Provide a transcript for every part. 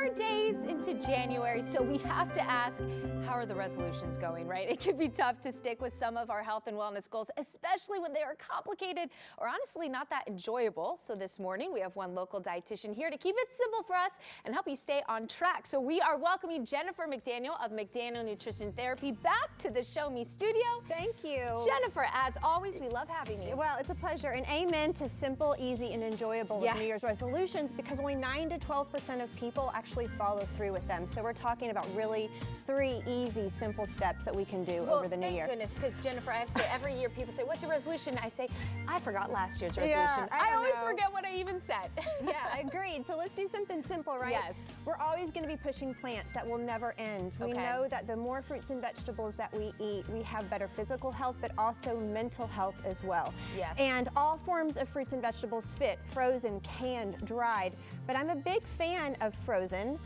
more days into January, so we have to ask, how are the resolutions going, right? It can be tough to stick with some of our health and wellness goals, especially when they are complicated or honestly not that enjoyable. So this morning we have one local dietitian here to keep it simple for us and help you stay on track. So we are welcoming Jennifer McDaniel of McDaniel Nutrition Therapy back to the Show Me studio. Thank you. Jennifer, as always, we love having you. Well, it's a pleasure, and amen to simple, easy, and enjoyable with New Year's resolutions, because only 9 to 12% of people actually follow through with them. So we're talking about really 3 easy, simple steps that we can do over the new year. Thank goodness, because Jennifer, I have to say, every year people say, what's your resolution? I say, I forgot last year's resolution. Yeah, I always forget what I even said. Yeah, agreed. So let's do something simple, right? Yes. We're always going to be pushing plants. That will never end. We know that the more fruits and vegetables that we eat, we have better physical health, but also mental health as well. Yes. And all forms of fruits and vegetables fit, frozen, canned, dried. But I'm a big fan of frozen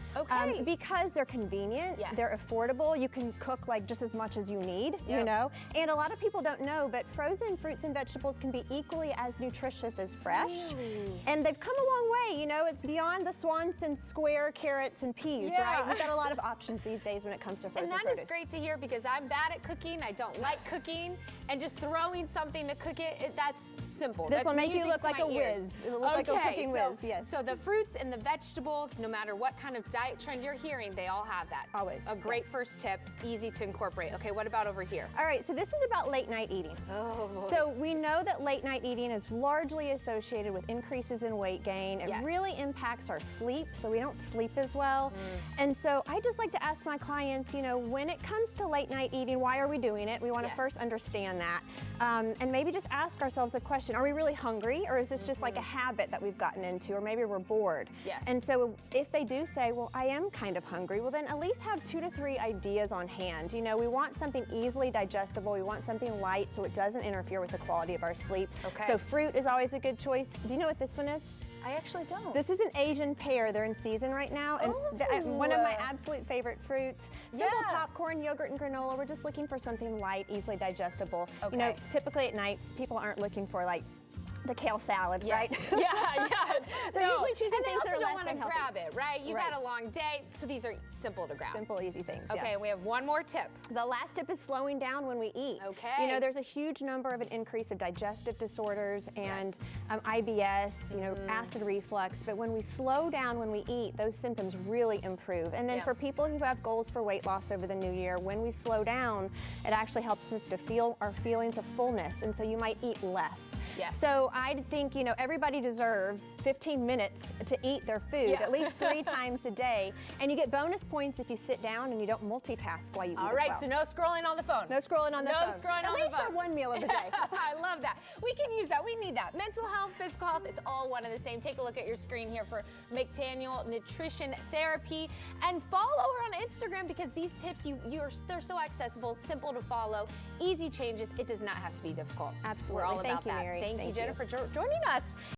because they're convenient, they're affordable, you can cook like just as much as you need, you know. And a lot of people don't know, but frozen fruits and vegetables can be equally as nutritious as fresh. Really? And they've come a long way, you know, it's beyond the Swanson square carrots and peas, right? We've got a lot of options these days when it comes to frozen produce. produce. And that is great to hear, because I'm bad at cooking, I don't like cooking, and just throwing something to cook it, that's simple. This will make you look like a whiz. It'll look like a cooking whiz, yes. So the fruits and the vegetables, no matter what kind of diet trend you're hearing, they all have that. Always. A great first tip, easy to incorporate. Okay, what about over here? All right, so this is about late night eating. Oh. So we know that late night eating is largely associated with increases in weight gain. It really impacts our sleep, so we don't sleep as well. And so I just like to ask my clients, you know, when it comes to late night eating, why are we doing it? We want to first understand that. And maybe just ask ourselves the question, are we really hungry, or is this just like a habit that we've gotten into, or maybe we're bored? Yes. And so if they do say, well, I am kind of hungry, well then at least have 2 to 3 ideas on hand. You know, we want something easily digestible, we want something light so it doesn't interfere with the quality of our sleep. Okay. So fruit is always a good choice. Do you know what this one is? I actually don't. This is an Asian pear. They're in season right now, and one of my absolute favorite fruits. Simple popcorn, yogurt, and granola. We're just looking for something light, easily digestible. You know, typically at night, people aren't looking for like the kale salad, right? Yeah. They're usually choosing things that are less unhealthy. And they also don't want to grab it, right? You've had a long day, so these are simple to grab. Simple, easy things, Okay, we have one more tip. The last tip is slowing down when we eat. Okay. You know, there's a huge number of an increase of digestive disorders and IBS, you know, acid reflux, but when we slow down when we eat, those symptoms really improve. And then for people who have goals for weight loss over the new year, when we slow down, it actually helps us to feel our feelings of fullness, and so you might eat less. Yes. So I think, you know, everybody deserves 15 minutes to eat their food at least 3 times a day. And you get bonus points if you sit down and you don't multitask while you eat All right, so no scrolling on the phone. No scrolling on the phone. No scrolling on the phone. At least for one meal of the day. I love that. We can use that. We need that. Mental health, physical health, it's all one and the same. Take a look at your screen here for McDaniel Nutrition Therapy. And follow her on Instagram, because these tips, they're so accessible, simple to follow, easy changes. It does not have to be difficult. Absolutely. We're all about that. Thank you, Mary. Thank you, Jennifer, for joining us.